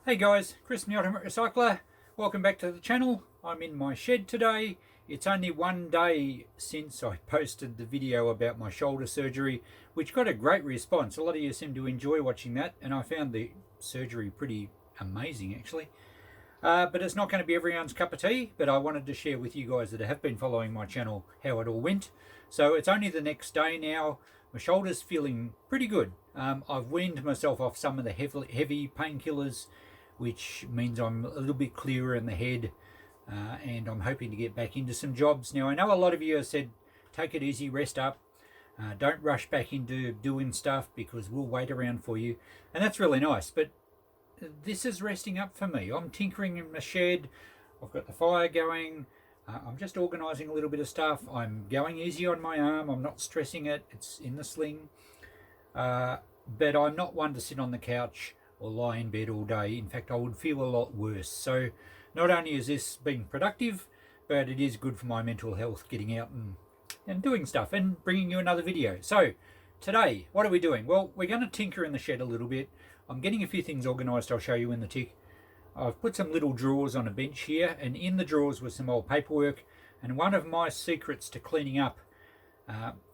Hey guys, Chris from the Ultimate Recycler. Welcome back to the channel. I'm in my shed today. It's only one day since I posted the video about my shoulder surgery, which got a great response. A lot of you seem to enjoy watching that, and I found the surgery pretty amazing actually. But it's not going to be everyone's cup of tea, but I wanted to share with you guys that have been following my channel how it all went. So it's only the next day now. My shoulder's feeling pretty good. I've weaned myself off some of the heavy painkillers, which means I'm a little bit clearer in the head, and I'm hoping to get back into some jobs. Now, I know a lot of you have said, take it easy, rest up, don't rush back into doing stuff because we'll wait around for you. And that's really nice, but this is resting up for me. I'm tinkering in my shed, I've got the fire going, I'm just organising a little bit of stuff. I'm going easy on my arm, I'm not stressing it, it's in the sling. But I'm not one to sit on the couch or lie in bed all day. In fact, I would feel a lot worse. So not only is this being productive, but it is good for my mental health, getting out and doing stuff and bringing you another video. So today, what are we doing? Well, we're going to tinker in the shed a little bit. I'm getting a few things organised I'll show you in the tick. I've put some little drawers on a bench here, and in the drawers was some old paperwork. And one of my secrets to cleaning up,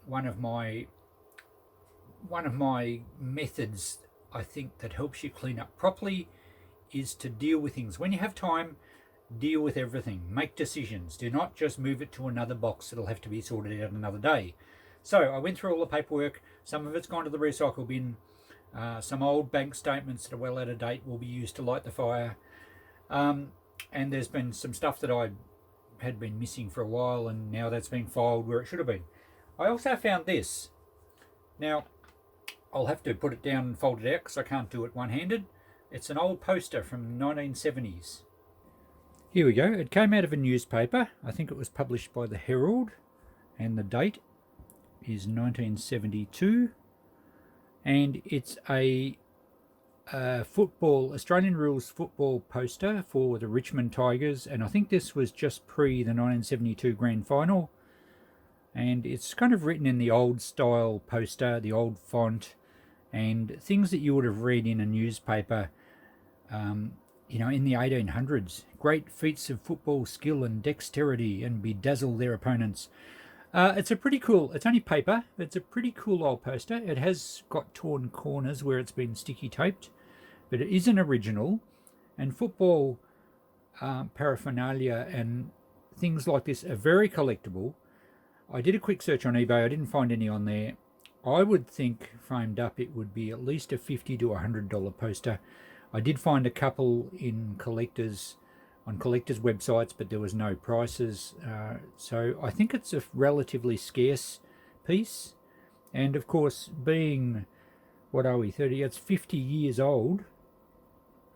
one of my methods I think that helps you clean up properly is to deal with things. When you have time, deal with everything. Make decisions. Do not just move it to another box that'll have to be sorted out another day. So I went through all the paperwork. Some of it's gone to the recycle bin. Some old bank statements that are well out of date will be used to light the fire. And there's been some stuff that I had been missing for a while, and now that's been filed where it should have been. I also found this. Now, I'll have to put it down and fold it out because I can't do it one-handed. It's an old poster from the 1970s. Here we go. It came out of a newspaper. I think it was published by the Herald, and the date is 1972. And it's a Australian rules football poster for the Richmond Tigers, and I think this was just pre the 1972 grand final. And it's kind of written in the old style poster, the old font, and things that you would have read in a newspaper, in the 1800s. Great feats of football skill and dexterity, and bedazzle their opponents. It's a pretty cool, it's only paper, but it's a pretty cool old poster. It has got torn corners where it's been sticky taped, but it is an original. And football paraphernalia and things like this are very collectible. I did a quick search on eBay. I didn't find any on there. I would think framed up it would be at least a $50 to $100 poster. I did find a couple on collectors' websites, but there was no prices. So I think it's a relatively scarce piece. And of course, being, what are we, 30? It's 50 years old.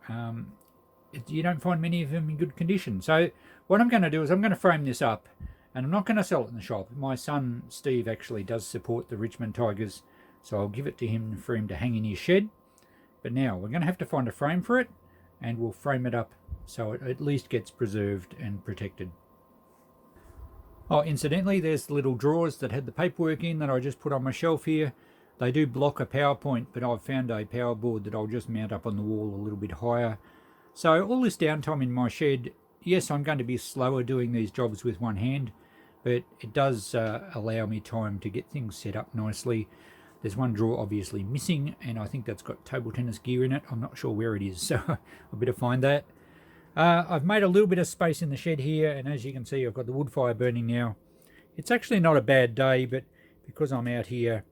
You don't find many of them in good condition. So what I'm going to do is I'm going to frame this up. And I'm not going to sell it in the shop. My son, Steve, actually does support the Richmond Tigers, so I'll give it to him for him to hang in his shed. But now, we're going to have to find a frame for it, and we'll frame it up so it at least gets preserved and protected. Oh, incidentally, there's the little drawers that had the paperwork in that I just put on my shelf here. They do block a PowerPoint, but I've found a power board that I'll just mount up on the wall a little bit higher. So all this downtime in my shed, yes, I'm going to be slower doing these jobs with one hand, but it does allow me time to get things set up nicely. There's one drawer obviously missing, and I think that's got table tennis gear in it. I'm not sure where it is, so I better find that. I've made a little bit of space in the shed here, and as you can see, I've got the wood fire burning now. It's actually not a bad day, but because I'm out here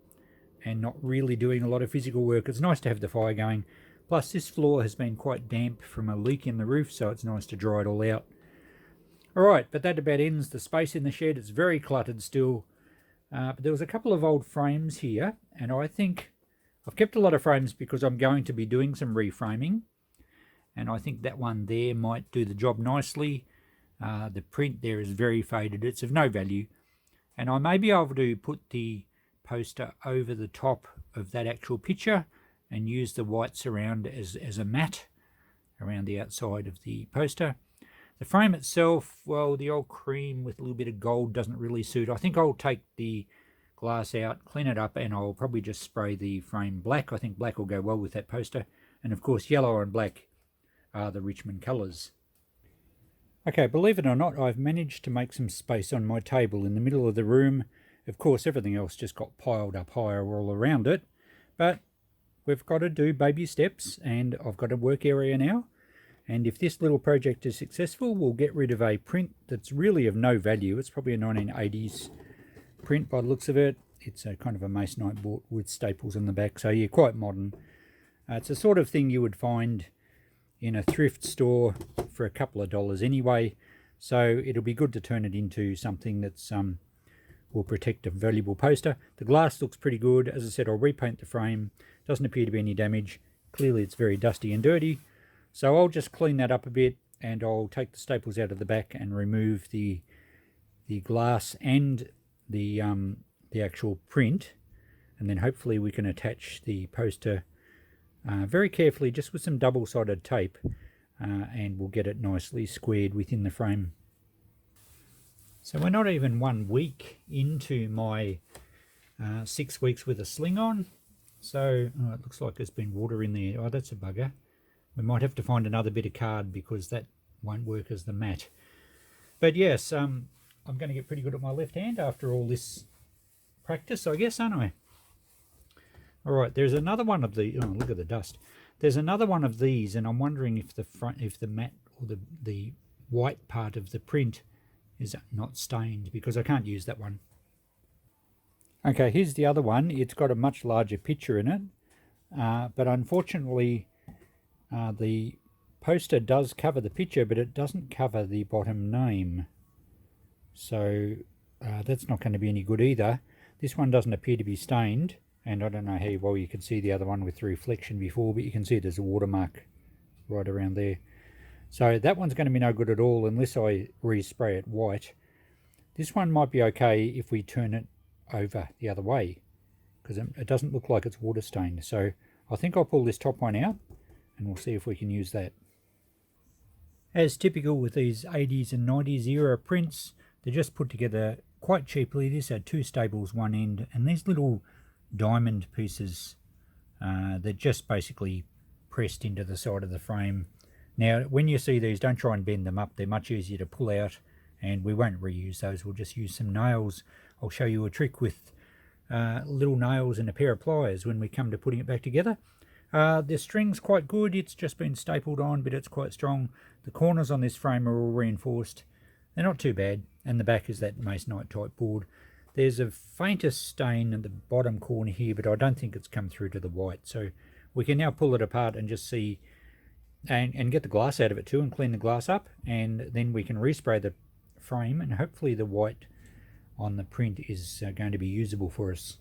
and not really doing a lot of physical work, it's nice to have the fire going. Plus, this floor has been quite damp from a leak in the roof, so it's nice to dry it all out. Alright, but that about ends the space in the shed. It's very cluttered still. But there was a couple of old frames here, and I think I've kept a lot of frames because I'm going to be doing some reframing. And I think that one there might do the job nicely. The print there is very faded. It's of no value. And I may be able to put the poster over the top of that actual picture and use the white surround as a mat around the outside of the poster. The frame itself, well, the old cream with a little bit of gold doesn't really suit. I think I'll take the glass out, clean it up, and I'll probably just spray the frame black. I think black will go well with that poster. And of course, yellow and black are the Richmond colours. Okay, believe it or not, I've managed to make some space on my table in the middle of the room. Of course, everything else just got piled up higher all around it, but we've got to do baby steps, and I've got a work area now. And if this little project is successful, we'll get rid of a print that's really of no value. It's probably a 1980s print by the looks of it. It's a kind of a masonite board with staples on the back, so yeah, quite modern. It's the sort of thing you would find in a thrift store for a couple of dollars anyway, so it'll be good to turn it into something that's will protect a valuable poster. The glass looks pretty good. As I said, I'll repaint the frame. Doesn't appear to be any damage. Clearly it's very dusty and dirty, so I'll just clean that up a bit, and I'll take the staples out of the back and remove the glass and the actual print, and then hopefully we can attach the poster very carefully, just with some double-sided tape, and we'll get it nicely squared within the frame. So we're not even 1 week into my 6 weeks with a sling on, so it looks like there's been water in there. Oh, that's a bugger. We might have to find another bit of card, because that won't work as the mat. But yes, I'm going to get pretty good at my left hand after all this practice, I guess, aren't I? All right, there's another one of the. Oh, look at the dust. There's another one of these, and I'm wondering if the mat or the white part of the print is not stained, because I can't use that one. Okay, here's the other one. It's got a much larger picture in it, but unfortunately, the poster does cover the picture, but it doesn't cover the bottom name. So that's not going to be any good either. This one doesn't appear to be stained. And I don't know how well you can see the other one with the reflection before, but you can see there's a watermark right around there. So that one's going to be no good at all unless I respray it white. This one might be okay if we turn it over the other way, because it doesn't look like it's water stained. So I think I'll pull this top one out, and we'll see if we can use that. As typical with these 80s and 90s era prints, they're just put together quite cheaply. This had 2 staples one end, and these little diamond pieces, they're just basically pressed into the side of the frame. Now when you see these, don't try and bend them up. They're much easier to pull out, and we won't reuse those. We'll just use some nails. I'll show you a trick with little nails and a pair of pliers when we come to putting it back together. The string's quite good. It's just been stapled on, but it's quite strong. The corners on this frame are all reinforced. They're not too bad, and the back is that masonite type board. There's a fainter stain at the bottom corner here, but I don't think it's come through to the white. So we can now pull it apart and just see, and get the glass out of it too, and clean the glass up, and then we can respray the frame, and hopefully the white on the print is going to be usable for us.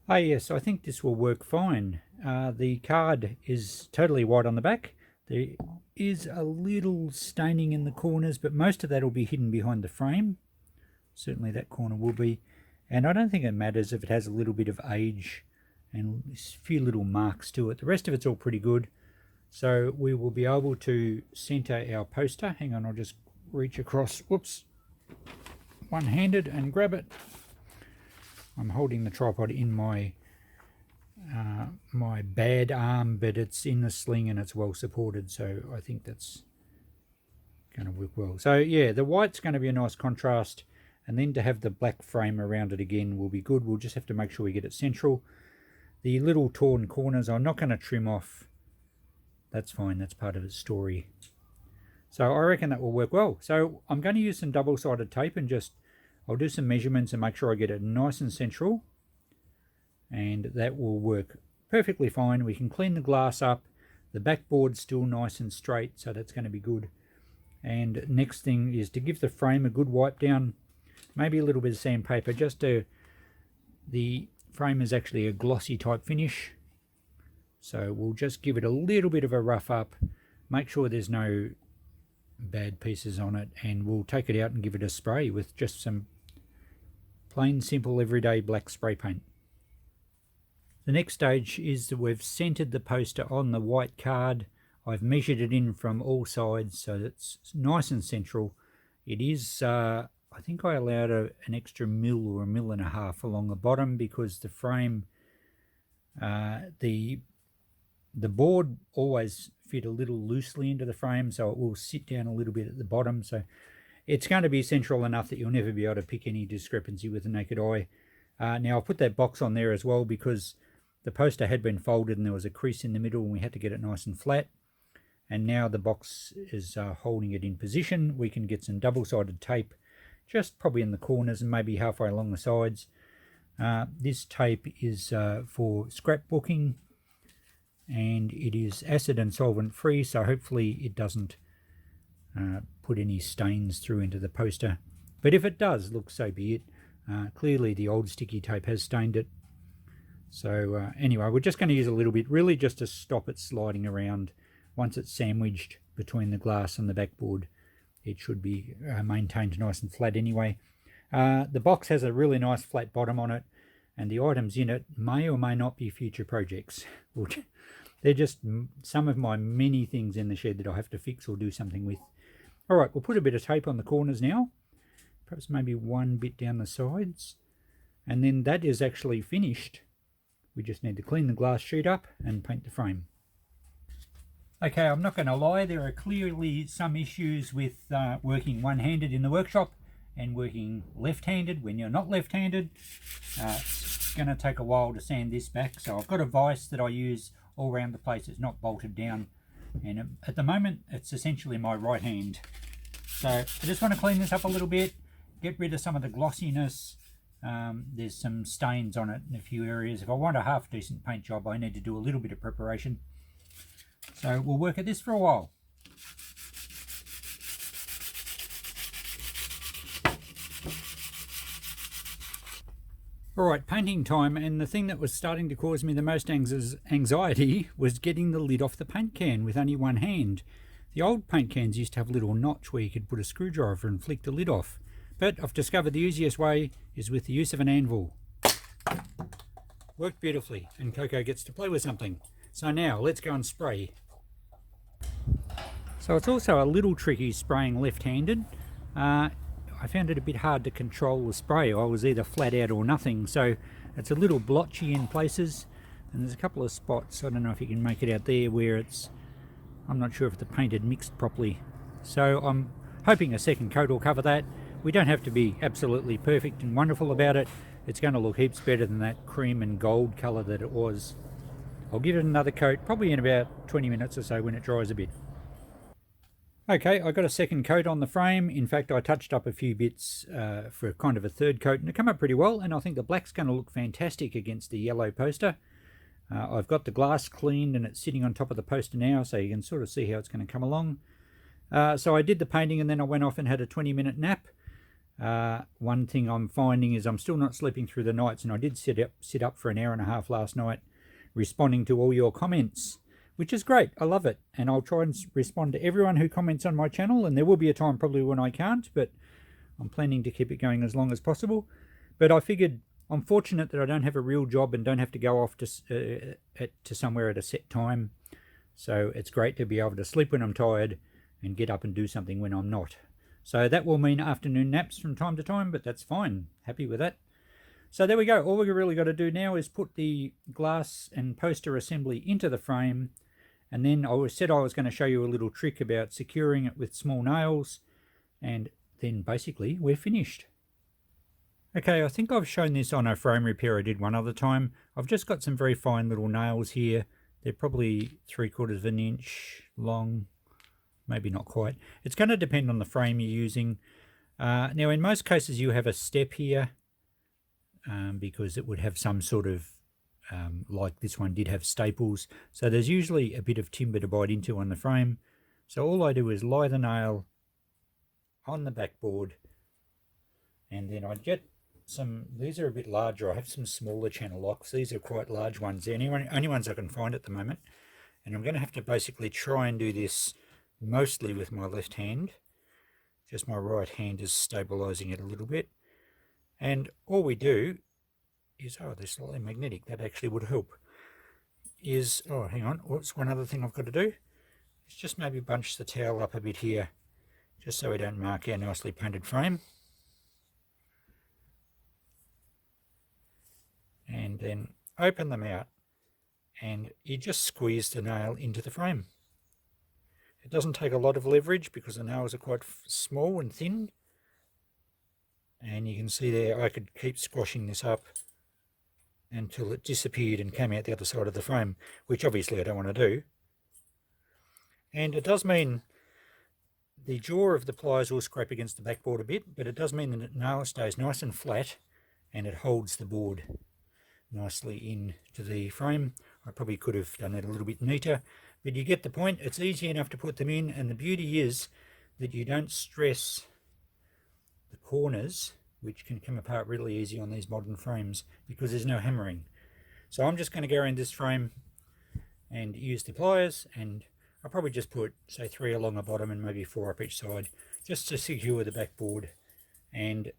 Oh yes, I think this will work fine. The card is totally white on the back. There is a little staining in the corners, but most of that will be hidden behind the frame. Certainly that corner will be, and I don't think it matters if it has a little bit of age and a few little marks to it. The rest of it's all pretty good, so we will be able to center our poster. Hang on, I'll just reach across, whoops, one-handed and grab it. I'm holding the tripod in my my bad arm, but it's in the sling and it's well supported, so I think that's going to work well. So yeah, the white's going to be a nice contrast, and then to have the black frame around it again will be good. We'll just have to make sure we get it central. The little torn corners I'm not going to trim off. That's fine, that's part of its story. So I reckon that will work well. So I'm going to use some double-sided tape, and I'll do some measurements and make sure I get it nice and central, and that will work perfectly fine. We can clean the glass up. The backboard's still nice and straight, so that's going to be good. And next thing is to give the frame a good wipe down, maybe a little bit of sandpaper, just to, the frame is actually a glossy type finish, so we'll just give it a little bit of a rough up, make sure there's no bad pieces on it, and we'll take it out and give it a spray with just some plain simple everyday black spray paint. The next stage is that we've centered the poster on the white card. I've measured it in from all sides so it's nice and central. It is, I think I allowed an extra mil or 1.5 mil along the bottom, because the frame, the The board always fit a little loosely into the frame, so it will sit down a little bit at the bottom. So it's going to be central enough that you'll never be able to pick any discrepancy with the naked eye. Now I'll put that box on there as well because the poster had been folded and there was a crease in the middle and we had to get it nice and flat. And now the box is holding it in position. We can get some double-sided tape just probably in the corners and maybe halfway along the sides. This tape is for scrapbooking, and it is acid and solvent free, so hopefully it doesn't put any stains through into the poster. But if it does, look, so be it. Clearly the old sticky tape has stained it. So anyway, we're just going to use a little bit, really just to stop it sliding around. Once it's sandwiched between the glass and the backboard, it should be maintained nice and flat anyway. The box has a really nice flat bottom on it, and the items in it may or may not be future projects. They're just some of my many things in the shed that I have to fix or do something with. All right, we'll put a bit of tape on the corners now, perhaps maybe one bit down the sides, and then that is actually finished. We just need to clean the glass sheet up and paint the frame. Okay, I'm not going to lie, there are clearly some issues with working one-handed in the workshop and working left-handed when you're not left-handed. It's going to take a while to sand this back, so I've got a vise that I use all around the place. It's not bolted down, and at the moment it's essentially my right hand. So I just want to clean this up a little bit, get rid of some of the glossiness. There's some stains on it in a few areas. If I want a half decent paint job, I need to do a little bit of preparation. So we'll work at this for a while. Alright, painting time, and the thing that was starting to cause me the most anxiety was getting the lid off the paint can with only one hand. The old paint cans used to have a little notch where you could put a screwdriver and flick the lid off. But I've discovered the easiest way is with the use of an anvil. Worked beautifully, and Coco gets to play with something. So now let's go and spray. So it's also a little tricky spraying left-handed. I found it a bit hard to control the spray. I was either flat out or nothing, so it's a little blotchy in places, and there's a couple of spots, I don't know if you can make it out there, where I'm not sure if the paint had mixed properly. So I'm hoping a second coat will cover that. We don't have to be absolutely perfect and wonderful about it. It's going to look heaps better than that cream and gold colour that it was. I'll give it another coat, probably in about 20 minutes or so when it dries a bit. Okay, I got a second coat on the frame. In fact, I touched up a few bits for kind of a third coat, and it came up pretty well, and I think the black's going to look fantastic against the yellow poster. I've got the glass cleaned and it's sitting on top of the poster now, so you can sort of see how it's going to come along. So I did the painting and then I went off and had a 20-minute nap. One thing I'm finding is I'm still not sleeping through the nights, and I did sit up for an hour and a half last night responding to all your comments, which is great. I love it, and I'll try and respond to everyone who comments on my channel, and there will be a time probably when I can't, but I'm planning to keep it going as long as possible. But I figured I'm fortunate that I don't have a real job and don't have to go off to somewhere at a set time, so it's great to be able to sleep when I'm tired and get up and do something when I'm not. So that will mean afternoon naps from time to time, but that's fine. Happy with that. So there we go. All we've really got to do now is put the glass and poster assembly into the frame, and then I said I was going to show you a little trick about securing it with small nails, and then basically we're finished. Okay, I think I've shown this on a frame repair I did one other time. I've just got some very fine little nails here. They're probably 3/4 of an inch long, maybe not quite. It's going to depend on the frame you're using. Now in most cases you have a step here, because it would have some sort of, like this one did have staples. So there's usually a bit of timber to bite into on the frame. So all I do is lie the nail on the backboard, and then I get some, these are a bit larger. I have some smaller channel locks. These are quite large ones. They're only ones I can find at the moment. And I'm going to have to basically try and do this mostly with my left hand. Just my right hand is stabilizing it a little bit. And all we do is, oh, they're slightly magnetic. That actually would help. Is, oh, hang on. What's one other thing I've got to do? Is just maybe bunch the towel up a bit here, just so we don't mark our nicely painted frame. And then open them out and you just squeeze the nail into the frame. It doesn't take a lot of leverage because the nails are quite small and thin. And you can see there I could keep squashing this up until it disappeared and came out the other side of the frame, which obviously I don't want to do. And it does mean the jaw of the pliers will scrape against the backboard a bit, but it does mean that the nail stays nice and flat and it holds the board nicely into the frame. I probably could have done that a little bit neater, but you get the point. It's easy enough to put them in, and the beauty is that you don't stress the corners, which can come apart really easy on these modern frames because there's no hammering. So I'm just going to go around this frame and use the pliers, and I'll probably just put, say, 3 along the bottom and maybe 4 up each side, just to secure the backboard. And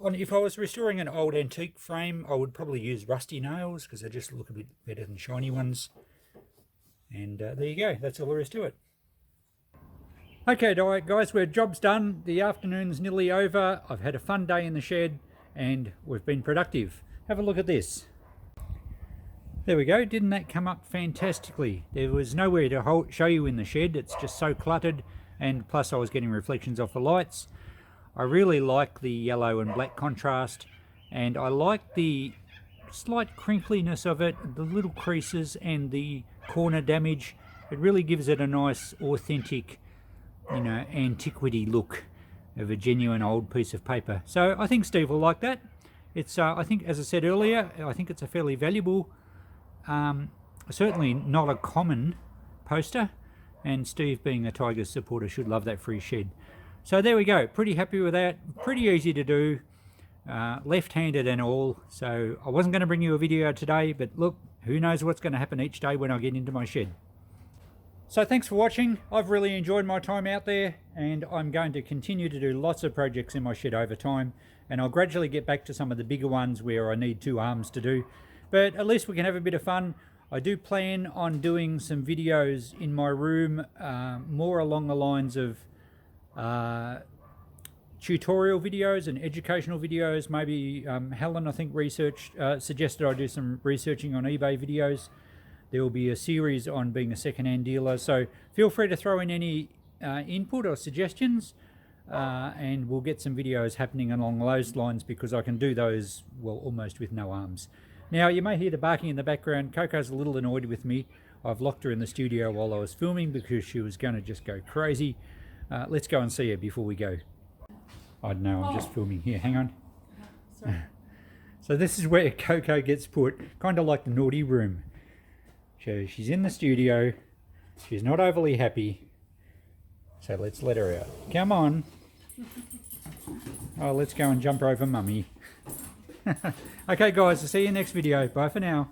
if I was restoring an old antique frame, I would probably use rusty nails because they just look a bit better than shiny ones. And there you go, that's all there is to it. Okay guys, we're job's done. The afternoon's nearly over. I've had a fun day in the shed and we've been productive. Have a look at this. There we go. Didn't that come up fantastically? There was nowhere to show you in the shed. It's just so cluttered, and plus I was getting reflections off the lights. I really like the yellow and black contrast, and I like the slight crinkliness of it, the little creases and the corner damage. It really gives it a nice authentic, you know, antiquity look of a genuine old piece of paper. So I think Steve will like that. It's I think, as I said earlier, I think it's a fairly valuable, certainly not a common poster, and Steve, being a Tigers supporter, should love that free shed. So there we go, pretty happy with that, pretty easy to do, left-handed and all. So I wasn't going to bring you a video today, but look, who knows what's going to happen each day when I get into my shed. So thanks for watching. I've really enjoyed my time out there, and I'm going to continue to do lots of projects in my shed over time, and I'll gradually get back to some of the bigger ones where I need 2 arms to do. But at least we can have a bit of fun. I do plan on doing some videos in my room, more along the lines of tutorial videos and educational videos. Maybe Helen, I think, suggested I do some researching on eBay videos. There will be a series on being a second-hand dealer, so feel free to throw in any input or suggestions, and we'll get some videos happening along those lines, because I can do those, well, almost with no arms. Now, you may hear the barking in the background. Coco's a little annoyed with me. I've locked her in the studio while I was filming because she was going to just go crazy. Let's go and see her before we go. I don't know, I'm just filming here. Hang on. Sorry. So this is where Coco gets put, kind of like the naughty room. So she's in the studio. She's not overly happy. So let's let her out. Come on. Oh, let's go and jump over Mummy. Okay guys, I'll see you next video. Bye for now.